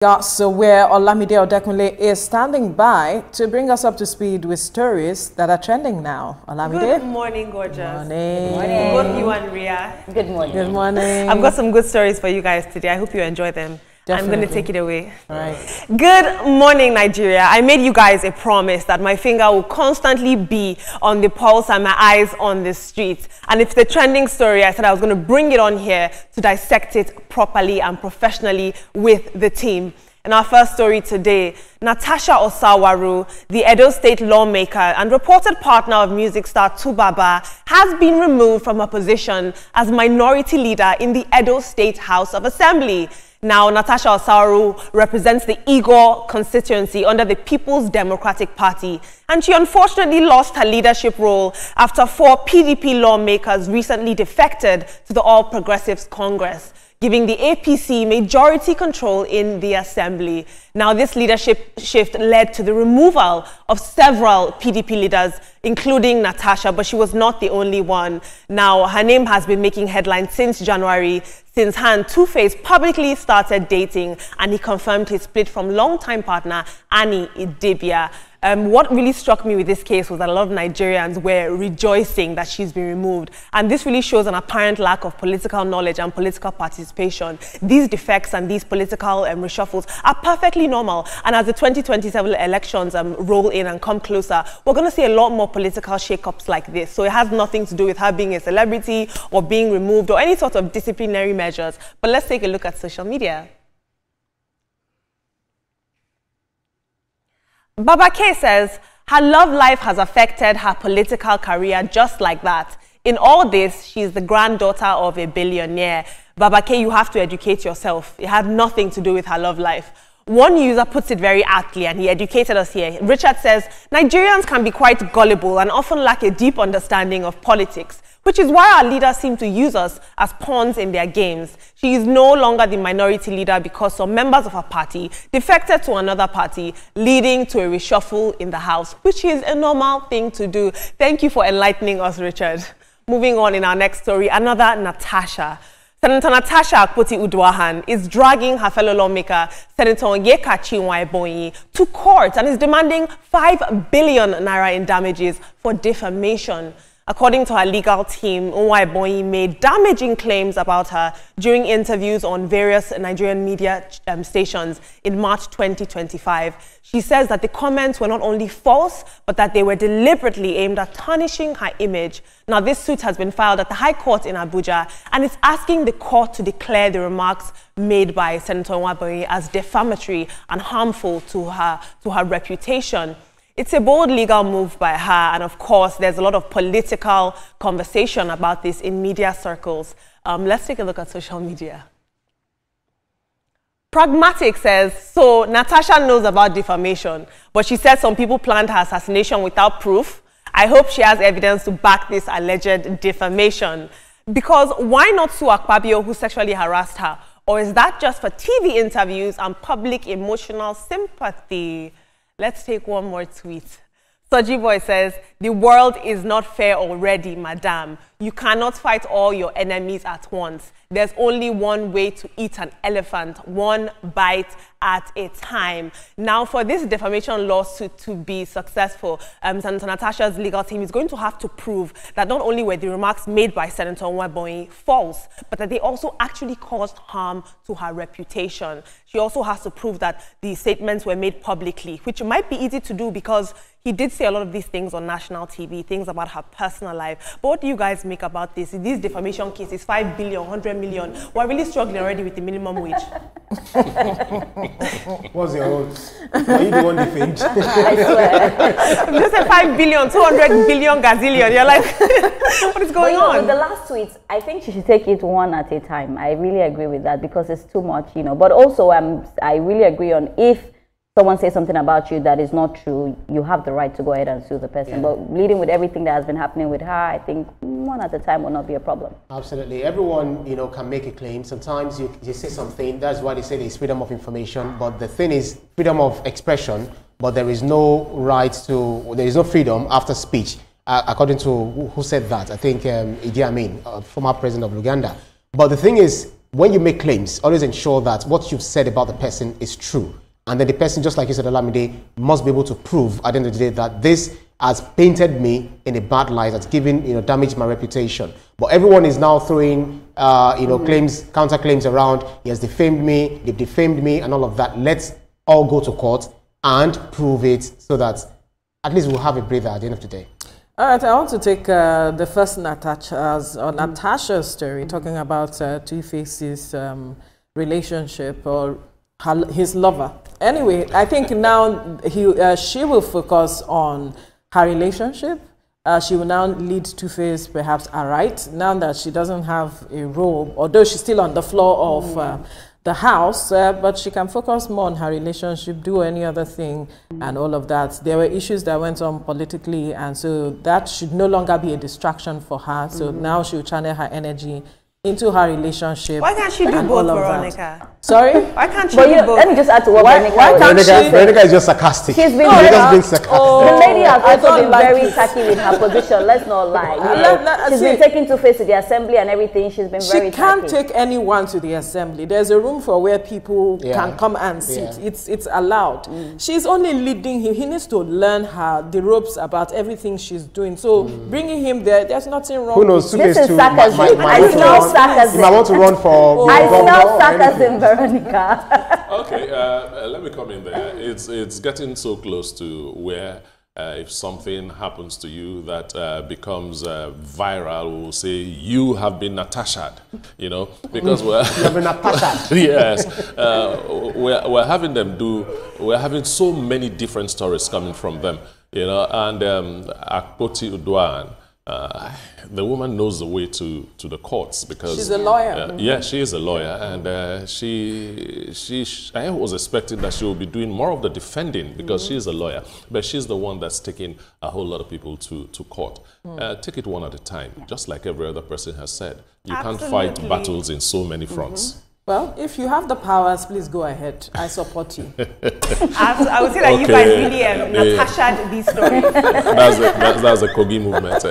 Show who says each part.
Speaker 1: So where Olamide Odekunle is standing by to bring us up to speed with stories that are trending now. Olamide?
Speaker 2: Good morning, gorgeous.
Speaker 1: Good morning.
Speaker 2: Good morning. Both you and Ria.
Speaker 3: Good morning.
Speaker 1: Good morning.
Speaker 2: I've got some good stories for you guys today. I hope you enjoy them.
Speaker 1: Definitely.
Speaker 2: I'm going to take it away.
Speaker 1: All right.
Speaker 2: Good morning, Nigeria. I made you guys a promise that my finger will constantly be on the pulse and my eyes on the street. And if the trending story, I said I was going to bring it on here to dissect it properly and professionally with the team. In our first story today, Natasha Osawaru, the Edo State lawmaker and reported partner of music star Tubaba, has been removed from her position as minority leader in the Edo State House of Assembly. Now, Natasha Osawaru represents the Igor constituency under the People's Democratic Party, and she unfortunately lost her leadership role after 4 PDP lawmakers recently defected to the All Progressives Congress, giving the APC majority control in the assembly. Now, this leadership shift led to the removal of several PDP leaders, including Natasha, but she was not the only one. Now, her name has been making headlines since January, since her and Two-Face publicly started dating, and he confirmed his split from longtime partner Annie Idibia. What really struck me with this case was that a lot of Nigerians were rejoicing that she's been removed. And this really shows an apparent lack of political knowledge and political participation. These defects and these political reshuffles are perfectly normal. And as the 2027 elections roll in and come closer, we're going to see a lot more political shakeups like this. So it has nothing to do with her being a celebrity or being removed or any sort of disciplinary measures. But let's take a look at social media. Baba K says her love life has affected her political career just like that. In all this, she's the granddaughter of a billionaire. Baba K, you have to educate yourself. It had nothing to do with her love life. One user puts it very aptly, and he educated us here. Richard says, Nigerians can be quite gullible and often lack a deep understanding of politics, which is why our leaders seem to use us as pawns in their games. She is no longer the minority leader because some members of her party defected to another party, leading to a reshuffle in the House, which is a normal thing to do. Thank you for enlightening us, Richard. Moving on in our next story, another Natasha. Senator Natasha Akpoti-Uduaghan is dragging her fellow lawmaker, Senator Onyeka Chinua-Ebonyi, to court and is demanding 5 billion naira in damages for defamation. According to her legal team, Nwa-Ebonyi made damaging claims about her during interviews on various Nigerian media stations in March 2025. She says that the comments were not only false, but that they were deliberately aimed at tarnishing her image. Now, this suit has been filed at the High Court in Abuja, and it's asking the court to declare the remarks made by Senator Nwa-Ebonyi as defamatory and harmful to her reputation. It's a bold legal move by her, and of course, there's a lot of political conversation about this in media circles. Let's take a look at social media. Pragmatic says, so Natasha knows about defamation, but she said some people planned her assassination without proof. I hope she has evidence to back this alleged defamation. Because why not sue Akpabio, who sexually harassed her? Or is that just for TV interviews and public emotional sympathy? Let's take one more tweet. Soji Boy says, the world is not fair already, madam. You cannot fight all your enemies at once. There's only one way to eat an elephant, one bite at a time. Now, for this defamation lawsuit to be successful, Senator Natasha's legal team is going to have to prove that not only were the remarks made by Senator Nwa-Ebonyi false, but that they also actually caused harm to her reputation. She also has to prove that the statements were made publicly, which might be easy to do because he did say a lot of these things on national TV, things about her personal life. But what do you guys make about this? These defamation cases, 5 billion, 100 million. We're really struggling already with the minimum wage.
Speaker 4: What's your odds? Are you the one defamed?
Speaker 3: I swear.
Speaker 2: I'm just at 5 billion, 200 billion gazillion. You're like, what is going on?
Speaker 3: With the last tweet, I think she should take it one at a time. I really agree with that because it's too much, you know. But also, I really agree on if someone says something about you that is not true, you have the right to go ahead and sue the person. Yeah. But leading with everything that has been happening with her, I think one at a time will not be a problem.
Speaker 4: Absolutely. Everyone, you know, can make a claim. Sometimes you say something, that's why they say there's freedom of information. But the thing is freedom of expression, but there is no right to, there is no freedom after speech. According to who said that? I think Idi Amin, former president of Uganda. But the thing is, when you make claims, always ensure that what you've said about the person is true. And then the person, just like you said, Olamide, must be able to prove at the end of the day that this has painted me in a bad light, that's given, damaged my reputation. But everyone is now throwing, claims, counterclaims around. He has defamed me, they've defamed me, and all of that. Let's all go to court and prove it so that at least we'll have a breather at the end of the day.
Speaker 1: All right, I want to take the first Natasha's story, talking about Two-Face's relationship or his lover. Anyway, I think now she will focus on her relationship. She will now lead Two-Face perhaps aright, now that she doesn't have a role, although she's still on the floor of the house, but she can focus more on her relationship, do any other thing, and all of that. There were issues that went on politically, and so that should no longer be a distraction for her. So now she'll channel her energy into her relationship.
Speaker 2: Why can't she do both, Veronica?
Speaker 1: Sorry?
Speaker 2: Why can't she do both?
Speaker 3: Let me just add to what
Speaker 4: Veronica is just sarcastic.
Speaker 3: She's been
Speaker 4: being sarcastic.
Speaker 3: The lady has also been very tacky with her position. Let's not lie. She's been taking Two-Face to the assembly and everything. She's been very tacky. She
Speaker 1: can't take anyone to the assembly. There's a room for where people can come and sit. It's allowed. She's only leading him. He needs to learn the ropes about everything she's doing. So bringing him there's nothing wrong.
Speaker 4: Who knows?
Speaker 3: This is sarcasm. I smell sarcasm.
Speaker 4: You might want to run for
Speaker 3: I smell sarcasm, Veronica.
Speaker 5: Okay, let me come in there. It's getting so close to where if something happens to you that becomes viral, we'll say you have been Natasha'd, because we're yes, we're having them we're having so many different stories coming from them, and Akpoti Uduan. The woman knows the way to the courts because
Speaker 1: she's a lawyer.
Speaker 5: Yeah, she is a lawyer, and I was expecting that she will be doing more of the defending because she is a lawyer, but she's the one that's taking a whole lot of people to court. Take it one at a time, just like every other person has said. You can't fight battles in so many fronts.
Speaker 1: Well, if you have the powers, please go ahead. I support you.
Speaker 2: I would say that you guys really Natasha'd these stories.
Speaker 5: That's a Kogi movement.